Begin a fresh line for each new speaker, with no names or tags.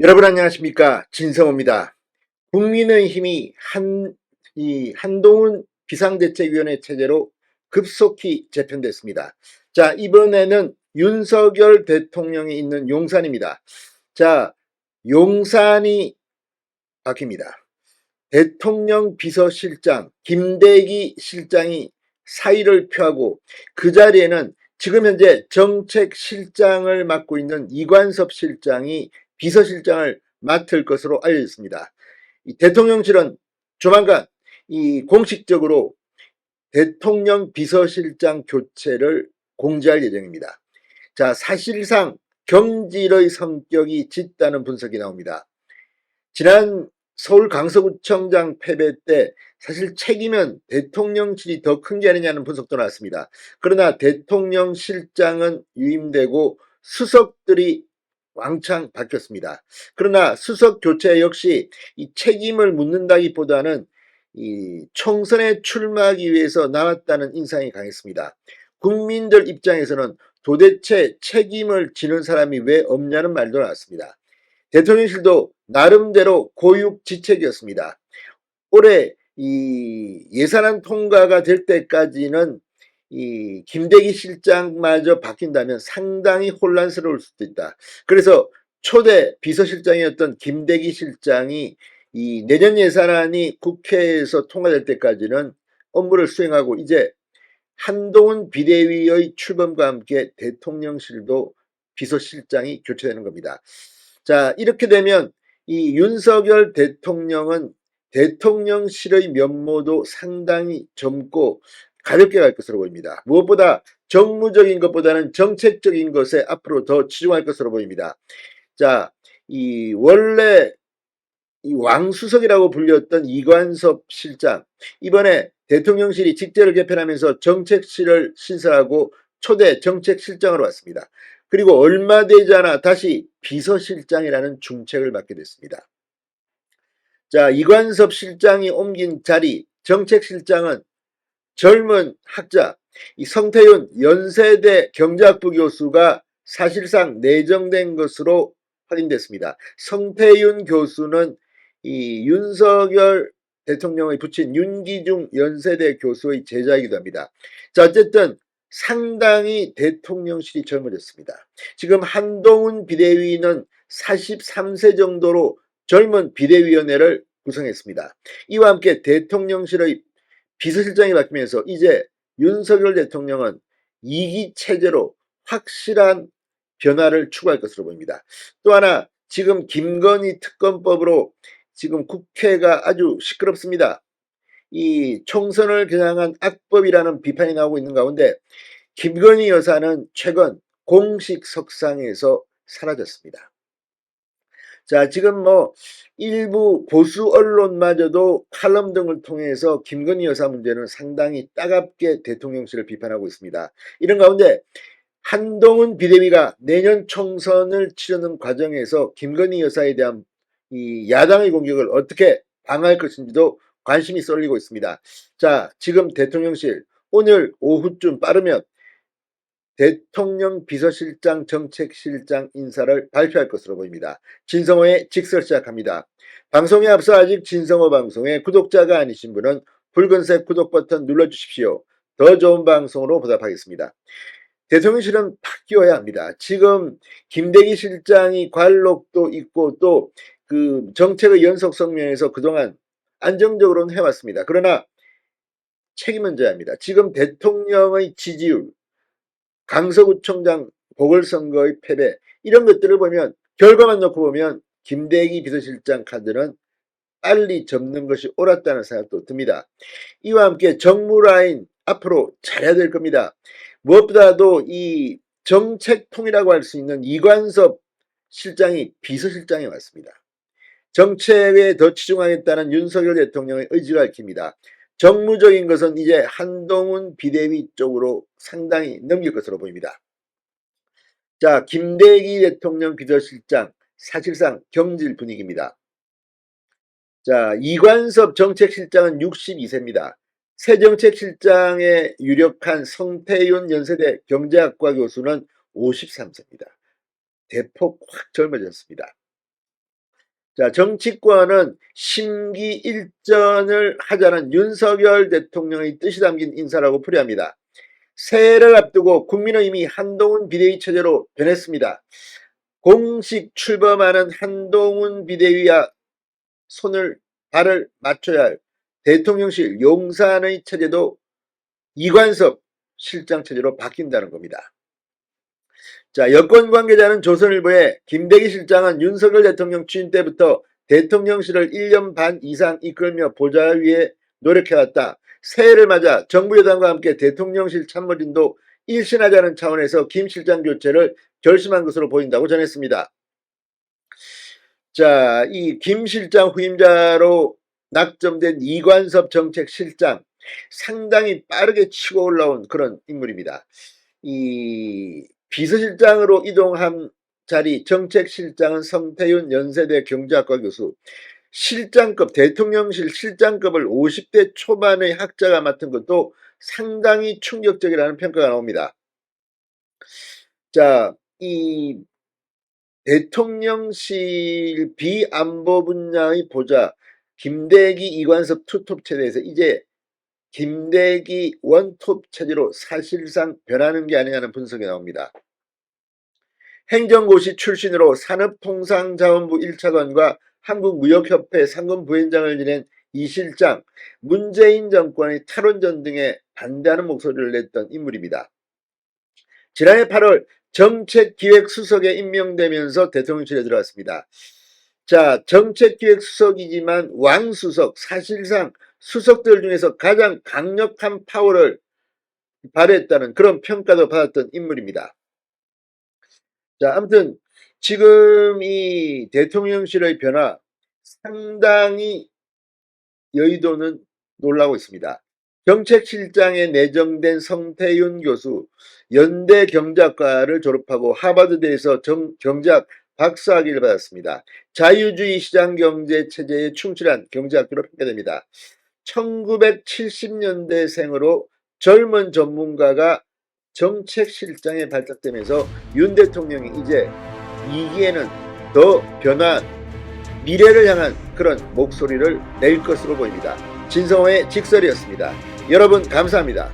여러분 안녕하십니까? 진성호입니다. 국민의힘이 한동훈 비상대책위원회 체제로 급속히 재편됐습니다. 자, 이번에는 윤석열 대통령이 있는 용산입니다. 자, 용산이 바뀝니다. 대통령 비서실장 김대기 실장이 사의를 표하고 그 자리에는 지금 현재 정책실장을 맡고 있는 이관섭 실장이 비서실장을 맡을 것으로 알려졌습니다. 이 대통령실은 조만간 이 공식적으로 대통령 비서실장 교체를 공지할 예정입니다. 자, 사실상 경질의 성격이 짙다는 분석이 나옵니다. 지난 서울 강서구청장 패배 때 사실 책임은 대통령실이 더 큰 게 아니냐는 분석도 나왔습니다. 그러나 대통령실장은 유임되고 수석들이 왕창 바뀌었습니다. 그러나 수석 교체 역시 이 책임을 묻는다기보다는 이 총선에 출마하기 위해서 나왔다는 인상이 강했습니다. 국민들 입장에서는 도대체 책임을 지는 사람이 왜 없냐는 말도 나왔습니다. 대통령실도 나름대로 고육지책이었습니다. 올해 이 예산안 통과가 될 때까지는 이 김대기 실장마저 바뀐다면 상당히 혼란스러울 수도 있다. 그래서 초대 비서실장이었던 김대기 실장이 이 내년 예산안이 국회에서 통과될 때까지는 업무를 수행하고 이제 한동훈 비대위의 출범과 함께 대통령실도 비서실장이 교체되는 겁니다. 자, 이렇게 되면 이 윤석열 대통령은 대통령실의 면모도 상당히 젊고 가볍게 갈 것으로 보입니다. 무엇보다 정무적인 것보다는 정책적인 것에 앞으로 더 치중할 것으로 보입니다. 자, 이 원래 이 왕수석이라고 불렸던 이관섭 실장, 이번에 대통령실이 직제를 개편하면서 정책실을 신설하고 초대 정책실장으로 왔습니다. 그리고 얼마 되지 않아 다시 비서실장이라는 중책을 맡게 됐습니다. 자, 이관섭 실장이 옮긴 자리 정책실장은 젊은 학자 이 성태윤 연세대 경제학부 교수가 사실상 내정된 것으로 확인됐습니다. 성태윤 교수는 이 윤석열 대통령의 부친 윤기중 연세대 교수의 제자이기도 합니다. 자, 어쨌든 상당히 대통령실이 젊어졌습니다. 지금 한동훈 비대위는 43세 정도로 젊은 비대위원회를 구성했습니다. 이와 함께 대통령실의 비서실장이 바뀌면서 이제 윤석열 대통령은 2기 체제로 확실한 변화를 추구할 것으로 보입니다. 또 하나 지금 김건희 특검법으로 지금 국회가 아주 시끄럽습니다. 이 총선을 겨냥한 악법이라는 비판이 나오고 있는 가운데 김건희 여사는 최근 공식 석상에서 사라졌습니다. 자, 지금 뭐 일부 보수 언론마저도 칼럼 등을 통해서 김건희 여사 문제는 상당히 따갑게 대통령실을 비판하고 있습니다. 이런 가운데 한동훈 비대위가 내년 총선을 치르는 과정에서 김건희 여사에 대한 이 야당의 공격을 어떻게 방어할 것인지도 관심이 쏠리고 있습니다. 자, 지금 대통령실 오늘 오후쯤 빠르면 대통령 비서실장 정책실장 인사를 발표할 것으로 보입니다. 진성호의 직설 시작합니다. 방송에 앞서 아직 진성호 방송의 구독자가 아니신 분은 붉은색 구독 버튼 눌러주십시오. 더 좋은 방송으로 보답하겠습니다. 대통령실은 바뀌어야 합니다. 지금 김대기 실장이 관록도 있고 또 그 정책의 연속성 면에서 그동안 안정적으로는 해왔습니다. 그러나 책임은 져야 합니다. 지금 대통령의 지지율, 강서구청장 보궐선거의 패배 이런 것들을 보면 결과만 놓고 보면 김대기 비서실장 카드는 빨리 접는 것이 옳았다는 생각도 듭니다. 이와 함께 정무라인 앞으로 잘해야 될 겁니다. 무엇보다도 이 정책통이라고 할 수 있는 이관섭 실장이 비서실장에 왔습니다. 정책에 더 치중하겠다는 윤석열 대통령의 의지가 읽힙니다. 정무적인 것은 이제 한동훈 비대위 쪽으로 상당히 넘길 것으로 보입니다. 자, 김대기 대통령 비서실장 사실상 경질 분위기입니다. 자, 이관섭 정책실장은 62세입니다. 새 정책실장에 유력한 성태윤 연세대 경제학과 교수는 53세입니다. 대폭 확 젊어졌습니다. 자, 정치권은 심기일전을 하자는 윤석열 대통령의 뜻이 담긴 인사라고 풀이합니다. 새해를 앞두고 국민의힘이 한동훈 비대위 체제로 변했습니다. 공식 출범하는 한동훈 비대위와 발을 맞춰야 할 대통령실 용산의 체제도 이관섭 실장 체제로 바뀐다는 겁니다. 자, 여권 관계자는 조선일보에 김대기 실장은 윤석열 대통령 취임 때부터 대통령실을 1년 반 이상 이끌며 보좌위에 노력해왔다. 새해를 맞아 정부 여당과 함께 대통령실 참모진도 일신하자는 차원에서 김 실장 교체를 결심한 것으로 보인다고 전했습니다. 자, 이 김 실장 후임자로 낙점된 이관섭 정책실장, 상당히 빠르게 치고 올라온 그런 인물입니다. 이 비서실장으로 이동한 자리 정책실장은 성태윤 연세대 경제학과 교수, 실장급, 대통령실 실장급을 50대 초반의 학자가 맡은 것도 상당히 충격적이라는 평가가 나옵니다. 자, 이 대통령실 비안보 분야의 보좌 김대기 이관섭 투톱 체제에서 이제 김대기 원톱 체제로 사실상 변하는 게 아니냐는 분석이 나옵니다. 행정고시 출신으로 산업통상자원부 1차관과 한국무역협회 상근부위원장을 지낸 이 실장, 문재인 정권의 탈원전 등에 반대하는 목소리를 냈던 인물입니다. 지난해 8월 정책기획수석에 임명되면서 대통령실에 들어왔습니다. 자, 정책기획수석이지만 왕수석, 사실상 수석들 중에서 가장 강력한 파워를 발휘했다는 그런 평가도 받았던 인물입니다. 자, 아무튼 지금 이 대통령실의 변화 상당히 여의도는 놀라고 있습니다. 정책실장에 내정된 성태윤 교수, 연대 경제학과를 졸업하고 하버드대에서 경제학 박사학위를 받았습니다. 자유주의 시장경제 체제에 충실한 경제학교로 평가됩니다. 1970년대생으로 젊은 전문가가 정책실장에 발탁되면서 윤 대통령이 이제 2기에는 더 변화한 미래를 향한 그런 목소리를 낼 것으로 보입니다. 진성호의 직설이었습니다. 여러분 감사합니다.